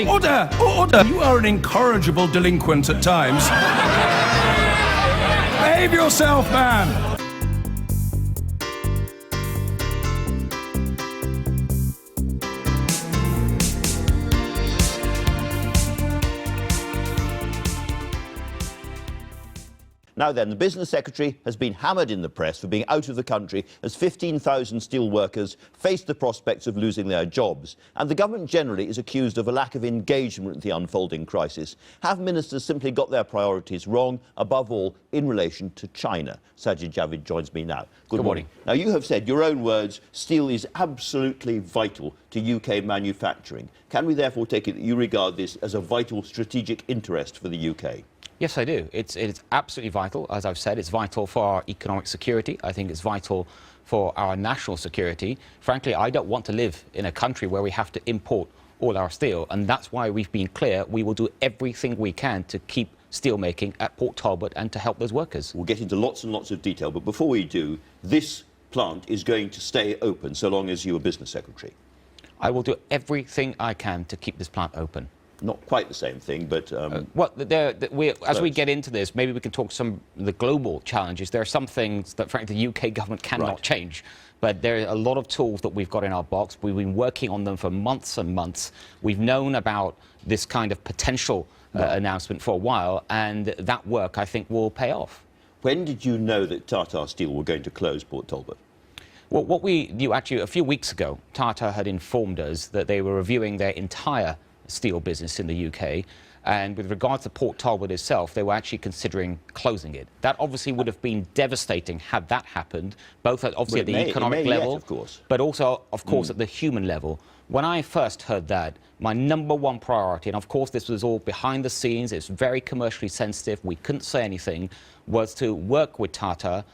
Order! Order! You are an incorrigible delinquent at times. Behave yourself, man! Now then, the Business Secretary has been hammered in the press for being out of the country as 15,000 steel workers face the prospects of losing their jobs. And the government generally is accused of a lack of engagement with the unfolding crisis. Have ministers simply got their priorities wrong, above all, in relation to China? Sajid Javid joins me now. Good morning. Now, you have said, your own words, steel is absolutely vital to UK manufacturing. Can we therefore take it that you regard this as a vital strategic interest for the UK? Yes, I do. It's absolutely vital. As I've said, it's vital for our economic security. I think it's vital for our national security. Frankly, I don't want to live in a country where we have to import all our steel, and that's why we've been clear we will do everything we can to keep steel making at Port Talbot and to help those workers. We'll get into lots and lots of detail, but before we do, this plant is going to stay open so long as you're Business Secretary. I will do everything I can to keep this plant open. Not quite the same thing, but... well, as we get into this, maybe we can talk some of the global challenges. There are some things that, frankly, the UK government cannot change. But there are a lot of tools that we've got in our box. We've been working on them for months and months. We've known about this kind of potential announcement for a while, and that work, I think, will pay off. When did you know that Tata Steel were going to close Port Talbot? Well, what we knew, actually, a few weeks ago, Tata had informed us that they were reviewing their entire steel business in the UK, and with regards to Port Talbot itself, they were actually considering closing it. That obviously would have been devastating had that happened, both at, obviously at the economic level, of course, but also, of course, at the human level. When I first heard that, my #1 priority, and of course this was all behind the scenes, it's very commercially sensitive, we couldn't say anything, was to work with Tata,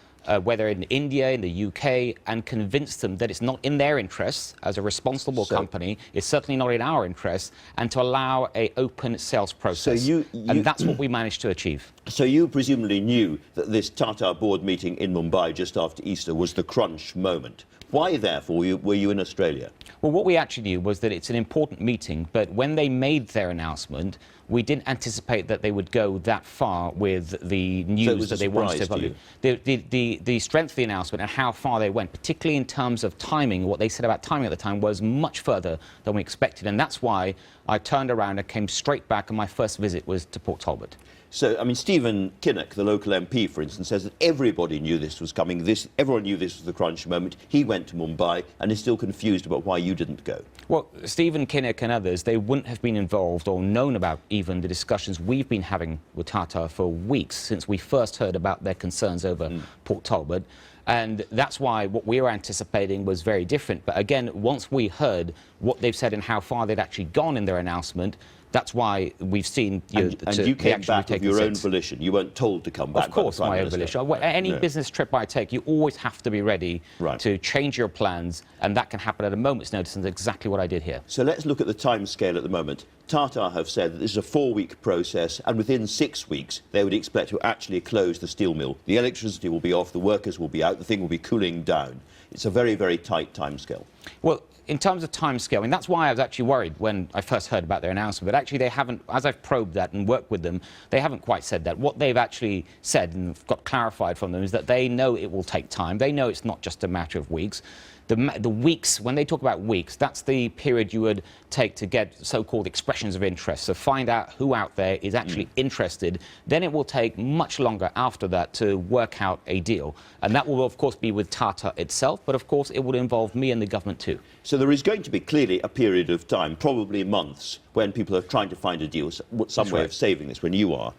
whether in India, in the UK, and convince them that it's not in their interests as a responsible company, it's certainly not in our interests, and to allow an open sales process. And that's what we managed to achieve. So you presumably knew that this Tata board meeting in Mumbai just after Easter was the crunch moment. Why, therefore, were you in Australia? Well, what we actually knew was that it's an important meeting, but when they made their announcement, we didn't anticipate that they would go that far with the news that they wanted to value. The strength of the announcement and how far they went, particularly in terms of timing, what they said about timing at the time was much further than we expected, and that's why I turned around and came straight back, and my first visit was to Port Talbot. So, I mean, Stephen Kinnock, the local MP, for instance, says that everybody knew this was coming. Everyone knew this was the crunch moment. He went to Mumbai and is still confused about why you didn't go. Well, Stephen Kinnock and others, they wouldn't have been involved or known about even the discussions we've been having with Tata for weeks since we first heard about their concerns over Port Talbot. And that's why what we were anticipating was very different. But again, once we heard what they've said and how far they'd actually gone in their announcement, that's why we've seen and you came back of your own volition. You weren't told to come back. Of course, my own volition. Any business trip I take, you always have to be ready to change your plans, and that can happen at a moment's notice, and that's exactly what I did here. So let's look at the time scale at the moment. Tata have said that this is a 4-week process, and within 6 weeks they would expect to actually close the steel mill. The electricity will be off, the workers will be out, the thing will be cooling down. It's a very, very tight time scale. Well, in terms of timescale, I mean, that's why I was actually worried when I first heard about their announcement. But actually, they haven't, as I've probed that and worked with them, they haven't quite said that. What they've actually said and got clarified from them is that they know it will take time. They know it's not just a matter of weeks. The weeks, when they talk about weeks, that's the period you would take to get so-called expressions of interest. So find out who out there is actually interested. Then it will take much longer after that to work out a deal. And that will, of course, be with Tata itself. But, of course, it will involve me and the government, too. So there is going to be clearly a period of time, probably months, when people are trying to find a deal, some way of saving this, when you are.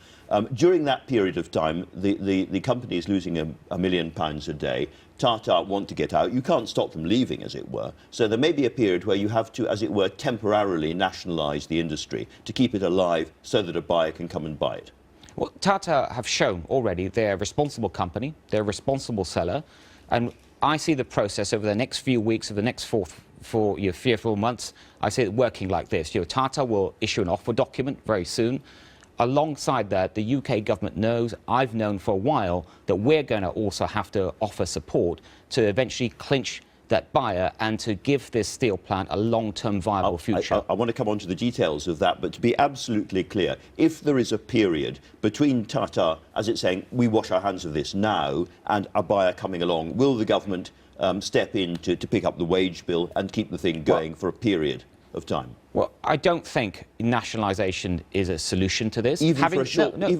During that period of time, the company is losing £1 million a day. Tata want to get out. You can't stop them leaving, as it were. So there may be a period where you have to, as it were, temporarily nationalise the industry to keep it alive so that a buyer can come and buy it. Well, Tata have shown already they're a responsible company, they're a responsible seller, and I see the process over the next few weeks, over the next 4 months, I see it working like this. Tata will issue an offer document very soon. Alongside that, the UK government knows, I've known for a while, that we're going to also have to offer support to eventually clinch that buyer and to give this steel plant a long-term viable future. I want to come on to the details of that, but to be absolutely clear, if there is a period between Tata, as it's saying, we wash our hands of this now, and a buyer coming along, will the government step in to pick up the wage bill and keep the thing going for a period of time? Well, I don't think nationalisation is a solution to this. Even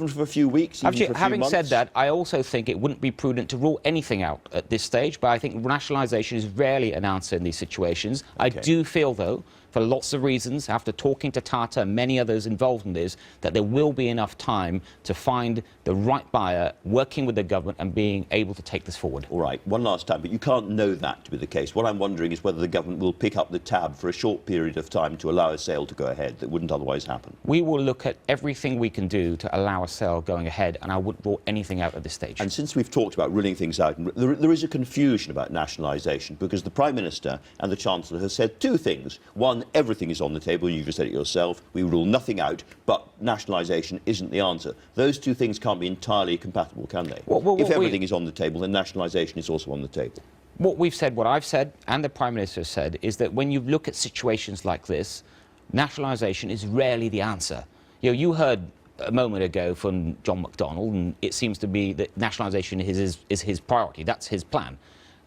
for a few weeks, even for a few having months? said that, I also think it wouldn't be prudent to rule anything out at this stage, but I think nationalisation is rarely an answer in these situations. Okay. I do feel, though, for lots of reasons, after talking to Tata and many others involved in this, that there will be enough time to find the right buyer, working with the government and being able to take this forward. All right, one last time, but you can't know that to be the case. What I'm wondering is whether the government will pick up the tab for a short period of time to allow a sale to go ahead that wouldn't otherwise happen. We will look at everything we can do to allow a sale going ahead, and I wouldn't rule anything out at this stage. And since we've talked about ruling things out, there is a confusion about nationalisation because the Prime Minister and the Chancellor have said two things. One, everything is on the table, you just said it yourself, we rule nothing out, but nationalisation isn't the answer. Those two things can't be entirely compatible, can they? If everything is on the table, then nationalisation is also on the table. What we've said, what I've said, and the Prime Minister has said, is that when you look at situations like this, nationalisation is rarely the answer. You heard a moment ago from John McDonnell, and it seems to be that nationalisation is his priority. That's his plan.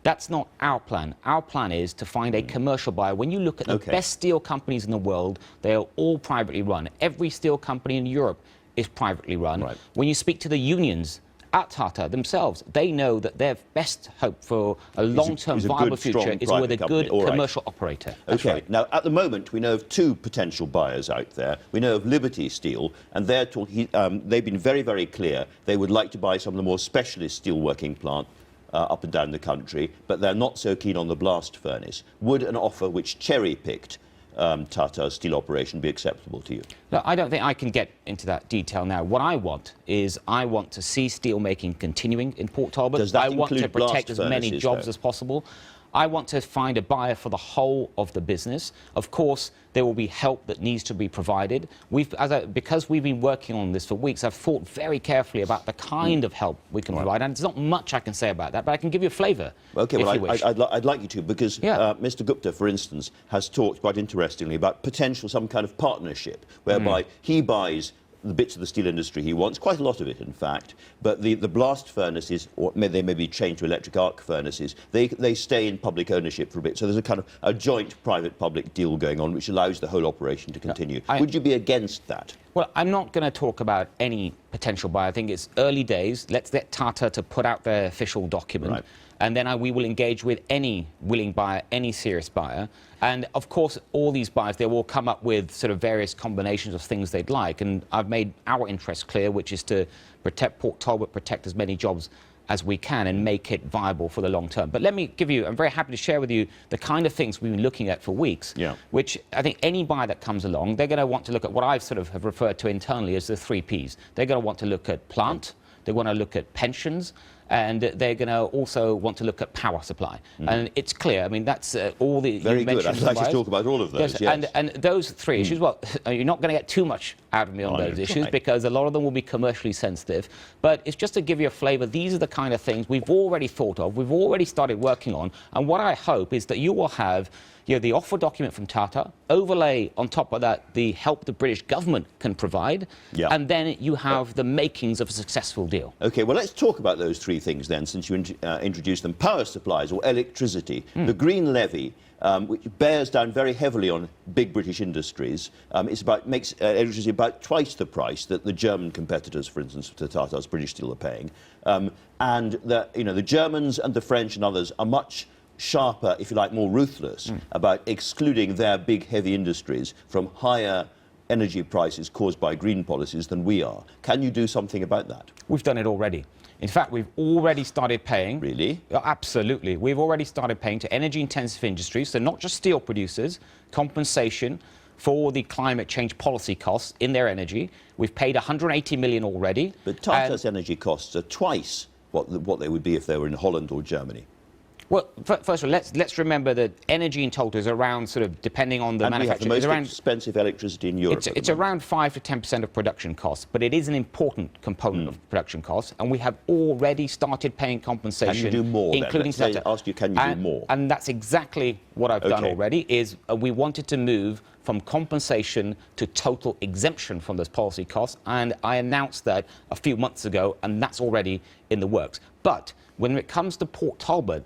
That's not our plan. Our plan is to find a commercial buyer. When you look at the best steel companies in the world, they are all privately run. Every steel company in Europe is privately run. Right. When you speak to the unions at Tata themselves, they know that their best hope for a long-term viable future is with a good commercial operator. Okay, now at the moment we know of two potential buyers out there. We know of Liberty Steel, and they're talking, they've been very, very clear they would like to buy some of the more specialist steelworking plant up and down the country, but they're not so keen on the blast furnace. Would an offer which cherry-picked Tata's steel operation be acceptable to you? No, I don't think I can get into that detail now. What I want is I want to see steel making continuing in Port Talbot. Does that I want to include blast protect as many furnaces, jobs though? as possible. I want to find a buyer for the whole of the business. Of course, there will be help that needs to be provided. Because we've been working on this for weeks, I've thought very carefully about the kind of help we can provide, and there's not much I can say about that, but I can give you a flavour. Okay, well, I'd like you to, because Mr. Gupta, for instance, has talked quite interestingly about potential some kind of partnership whereby he buys the bits of the steel industry he wants, quite a lot of it, in fact, but the blast furnaces, or they may be changed to electric arc furnaces, they stay in public ownership for a bit. So there's a kind of a joint private-public deal going on which allows the whole operation to continue. Would you be against that? Well, I'm not going to talk about any potential buyer. I think it's early days. Let's get Tata to put out their official document. Right. And then we will engage with any willing buyer, any serious buyer. And, of course, all these buyers, they will come up with sort of various combinations of things they'd like. And I've made our interest clear, which is to protect Port Talbot, protect as many jobs as we can and make it viable for the long term. But let me give you, I'm very happy to share with you the kind of things we've been looking at for weeks, which I think any buyer that comes along, they're going to want to look at what I've sort of have referred to internally as the 3 Ps. They're going to want to look at plant, they want to look at pensions, and they're going to also want to look at power supply. And it's clear, I mean, that's all the... Very good. I'd like to talk about all of those, yes. And those 3 issues, well, you're not going to get too much out of me on those issues because a lot of them will be commercially sensitive. But it's just to give you a flavour, these are the kind of things we've already thought of, we've already started working on. And what I hope is that you will have the offer document from Tata, overlay on top of that the help the British government can provide, and then you have the makings of a successful deal. OK, well, let's talk about those 3 things then, since you introduced them. Power supplies or electricity. The Green Levy, which bears down very heavily on big British industries, makes electricity about twice the price that the German competitors, for instance, to Tata's British Steel, are paying. And the Germans and the French and others are much sharper, if you like, more ruthless about excluding their big, heavy industries from higher energy prices caused by green policies than we are. Can you do something about that? We've done it already. In fact, we've already started paying. Really? Absolutely. We've already started paying to energy-intensive industries, so not just steel producers, compensation for the climate change policy costs in their energy. We've paid 180 million already. But Tata's energy costs are twice what they would be if they were in Holland or Germany. Well, first of all, let's remember that energy in total is around, sort of, depending on the and manufacturer, we have the most around, expensive electricity in Europe. it's around 5 to 10% of production costs, but it is an important component of production costs, and we have already started paying compensation. Can you do more, including then? Let's ask you, can you do more? And that's exactly what I've done already. Is we wanted to move from compensation to total exemption from those policy costs, and I announced that a few months ago, and that's already in the works. But when it comes to Port Talbot,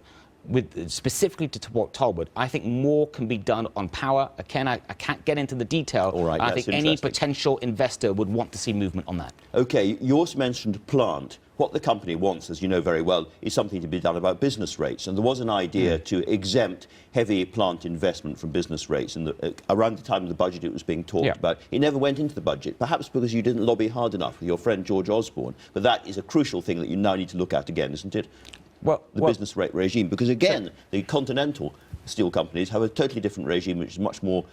specifically to Port Talbot, I think more can be done on power. Again, I can't get into the detail. All right, I think any potential investor would want to see movement on that. OK, you also mentioned plant. What the company wants, as you know very well, is something to be done about business rates. And there was an idea to exempt heavy plant investment from business rates. And around the time of the budget it was being talked about, it never went into the budget, perhaps because you didn't lobby hard enough with your friend George Osborne. But that is a crucial thing that you now need to look at again, isn't it? Well, the business rate regime, because again, the continental steel companies have a totally different regime, which is much more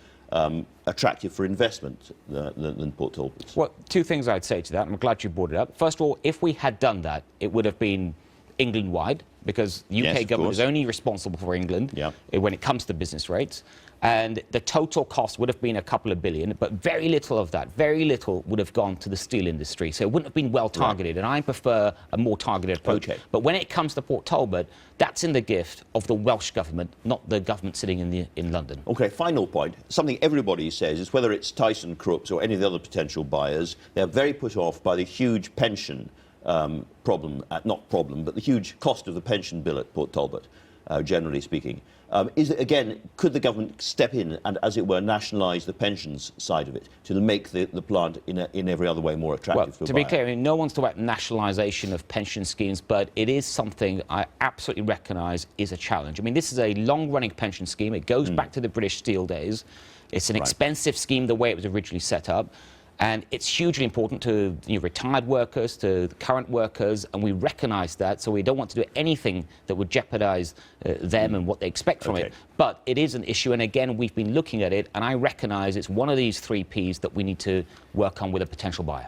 attractive for investment than Port Talbot's. Well, two things I'd say to that. I'm glad you brought it up. First of all, if we had done that, it would have been England-wide, because the UK government is only responsible for England when it comes to business rates. And the total cost would have been a couple of billion, but very little of that, very little would have gone to the steel industry. So it wouldn't have been well targeted, and I prefer a more targeted approach. But when it comes to Port Talbot, that's in the gift of the Welsh government, not the government sitting in London. OK, final point. Something everybody says is, whether it's Tyson Crooks or any of the other potential buyers, they're very put off by the huge pension problem, not problem, but the huge cost of the pension bill at Port Talbot, generally speaking. Again, could the government step in and, as it were, nationalise the pensions side of it to make the plant in every other way more attractive to a buyer? To be clear, I mean, no one's talking about nationalisation of pension schemes, but it is something I absolutely recognise is a challenge. I mean, this is a long-running pension scheme. It goes back to the British Steel days. It's an expensive scheme the way it was originally set up. And it's hugely important to retired workers, to the current workers, and we recognise that, so we don't want to do anything that would jeopardise them and what they expect from it. But it is an issue, and again, we've been looking at it, and I recognise it's one of these 3 Ps that we need to work on with a potential buyer.